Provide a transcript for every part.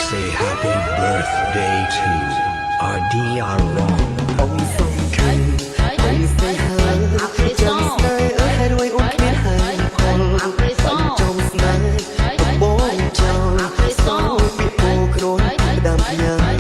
say happy birthday to RDR Wrong องค์ทรงคือองค์ใส่หางจำสายแค่ด้วยองค์เขียนให้คนบรรจงสายบงจองสองปีโอโครนดำยัง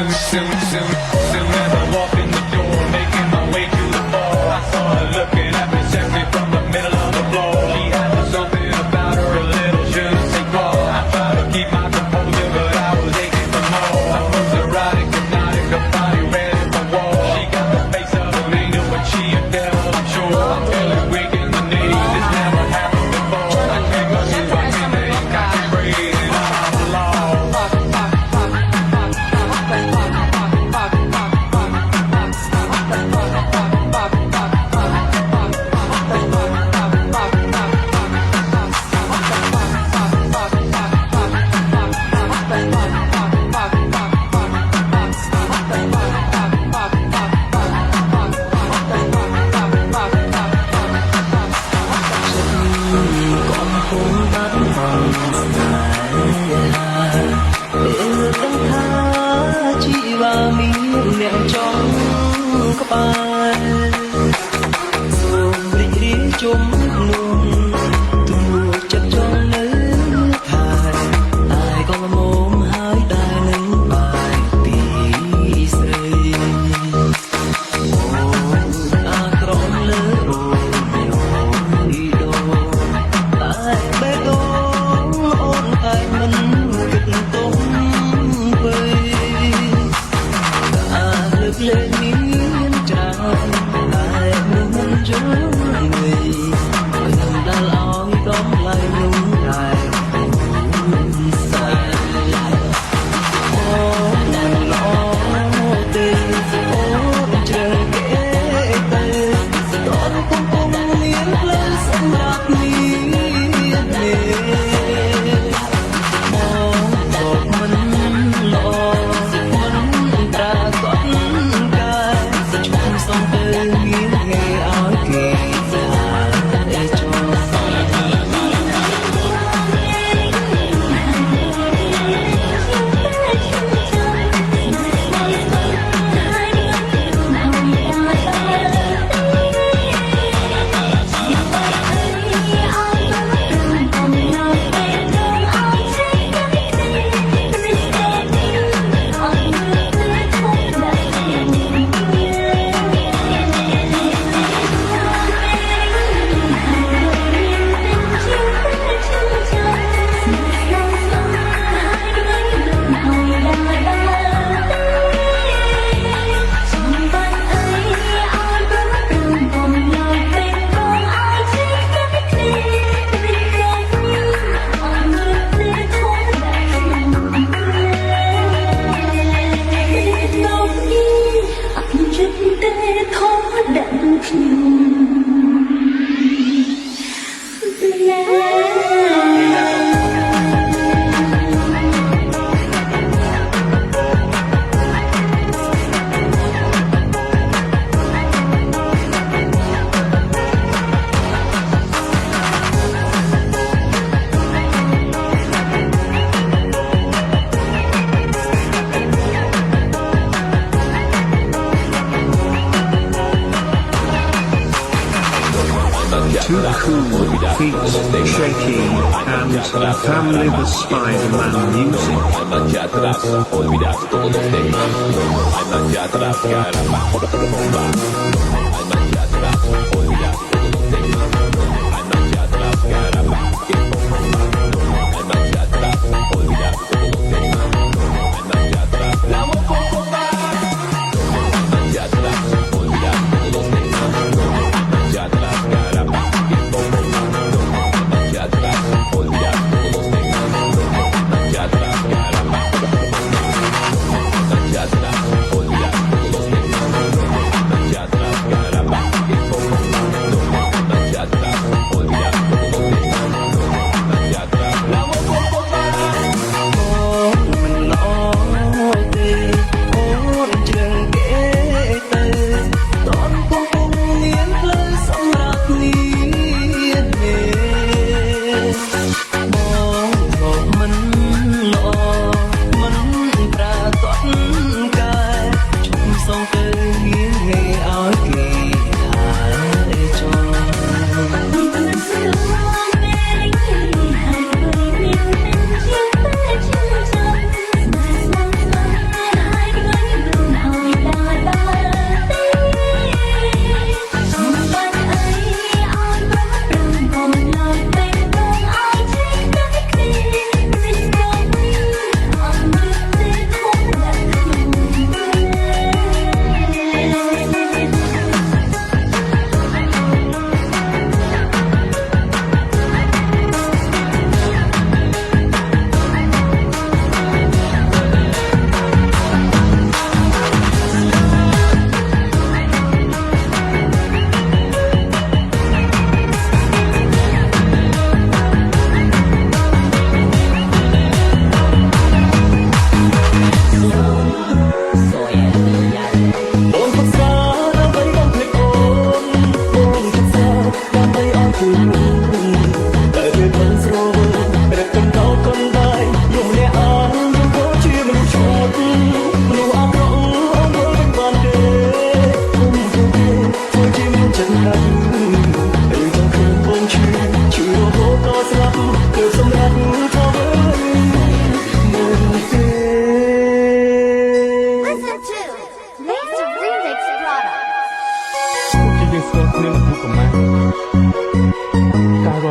Soon as I walked in the door, making my way to the bar, I saw her looking at me sexy from the middle of the floor. She had something about her, a little je ne sais quoi. I tried to keep my composure, but I was aching for more. I was erotic, hypnotic, a body ready for war. She got the face of an angel, but she a devil, I'm sure. I'm feeling weak in the knees, this never happened before. I can't go to my teammate, I can't breathe, and I'm alone. បាយសូមរីករាយជុំនុំទូចិត្តចង់នៅថែតែក៏ល្មមហើយដែរនឹងបាយពីស្រីអាក្រមលើអូនអូនដូតែបេះដូងអូនតែមិនគិតទុំពេលើកលែងមានច្រើនតែនឹងមិនយល់ងាយនឹងដល់ឲ្យដំឡៃនោះតែសាអូនល្អទេអូនជ្រើគេទៅតនពុំមានផ្លូវសម្រាប់មានទេអូនមិនល្អមិនប្រាកដសូមទៅមានថ្ងៃឲ្យគេតែចង់Too cool, feet shaky, and family the Spider-Man music.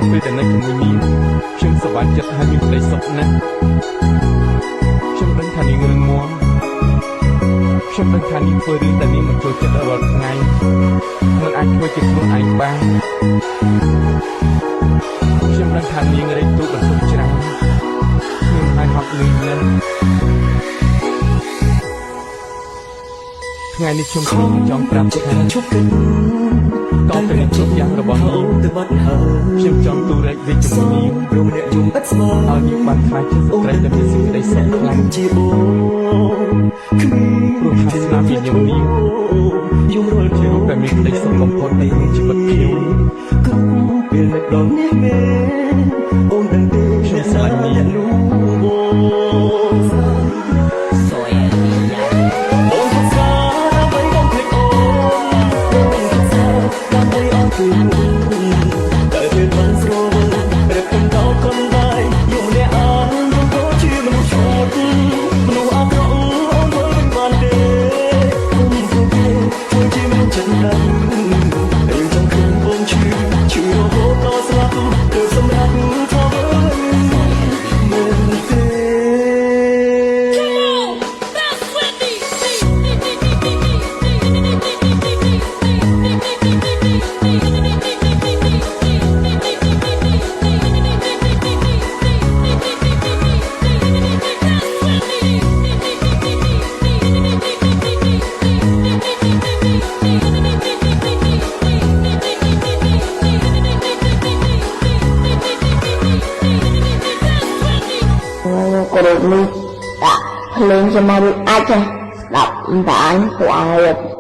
ត់ពេលដែលនៅជាមួយនាងខ្ញុំសប្បាយចិត្តហើយមានក្តីសុខណាស់ខ្ញុំដឹងថានាងរឹងមាំខ្ញុំដឹងថានាងធ្វើរឿងដែលនាងមិនចូលចិត្តរាល់ថ្ងៃមិនអាចធ្វើជាខ្លួនឯងបានខ្ញុំដឹងថានាងរែកទូបន្ទុកច្រើនខ្ញុំហើយហត់នឿយណាស់ថ្ងៃនេះខ្ញុំចង់ប្រាប់ថាជប់កិនតទៅនឹងគ្រប់យ៉ាងរបស់នាងទៅបាត់ហើយខ្ញុំចង់ទូរែកវិញជាមួយនាងព្រមអ្នកយំឥតស្មើឲ្យនាងបានខ្លាចជាស្ត្រីដែលមានសេចក្តីសុខខ្លាំងជាបងព្រោះថាស្នាមញញឹមនាងយំរលជារូបដែលមានក្តីសុខបំផុតនៅក្នុងជីវិតខ្ញុំគឺពេលអ្នកដល់នេះមែនអូនដឹងទេខ្ញុំស្រឡាញ់នាងក៏ដូចនេះដាក់ភ្លេងជាមួយរួចអាចស្ដាប់បានពួកអើយ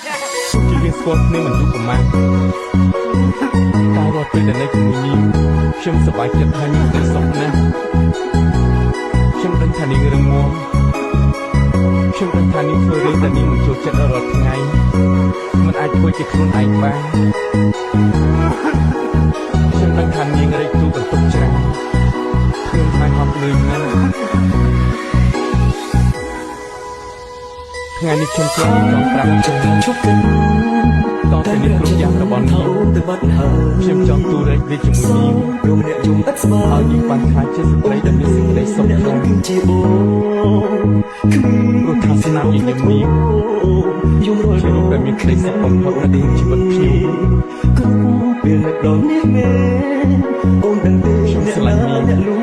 ជារៀងស្គាល់គ្នាមិនយូរប៉ុន្មានតែរាល់ពេលដែលនៅជាមួយនាងខ្ញុំសប្បាយចិត្តហើយមានក្តីសុខណាស់ខ្ញុំដឹងថានាងរឹងមាំខ្ញុំដឹងថានាងធ្វើរឿងដែលនាងមិនចូលចិត្តរាល់ថ្ងៃមិនអាចធ្វើជាខ្លួនឯងបានខ្ញុំដឹងថានាងរែកទូបន្ទុកច្រើនខ្ញុំហើយហត់នឿយណាស់ថ្ងៃនេះខ្ញុំចង់ប្រាប់ជប់កិនតទៅនឹងគ្រប់យ៉ាងរបស់នាងទៅបាត់ហើយខ្ញុំចង់ទូរែកវាជាមួយនាងព្រមអ្នកយំឥតស្មើឲ្យនាងបានខ្លាចជាស្ត្រីដែលមានសេចក្តីសុខខ្លាំងជាបងព្រោះថាស្នាមញញឹមនាងយំរលជារូបដែលមានក្តីសុខបំផុតនៅក្នុងជីវិតខ្ញុំគឺពេលអ្នកដល់នេះមែនអូនដឹងទេខ្ញុំស្រឡាញ់នាង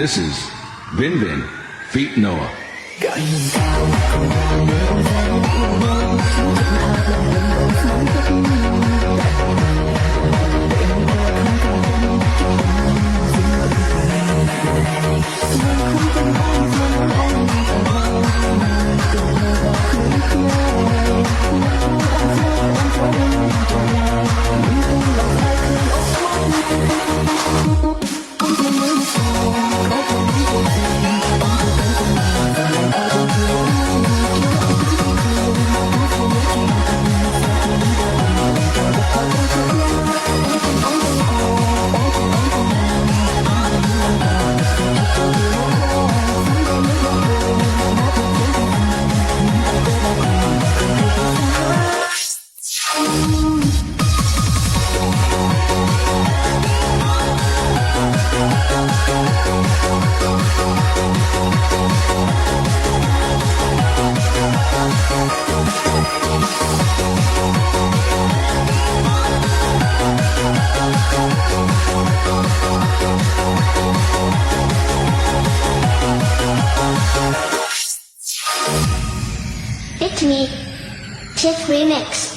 This is Vin Vin feat Noah. It's me, Tiff Remix.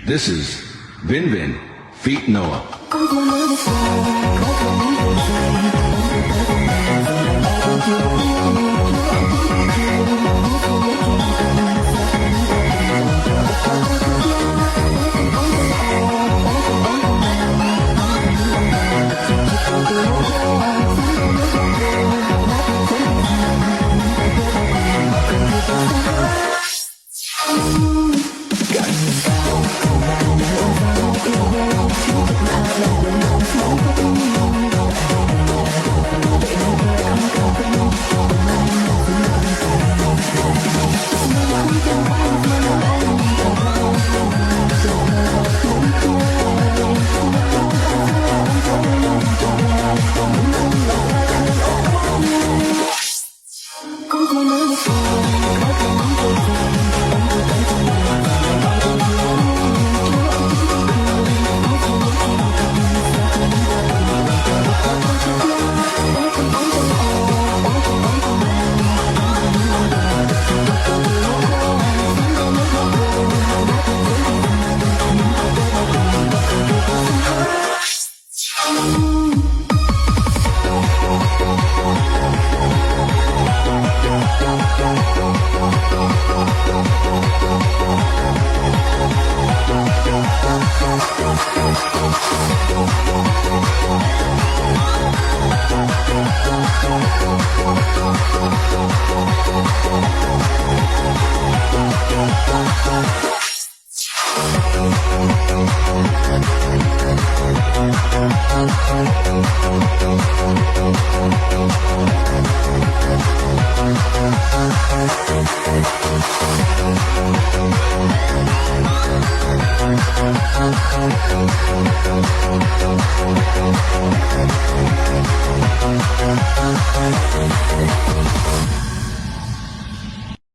This is Vin Vin feat Noah. Come on,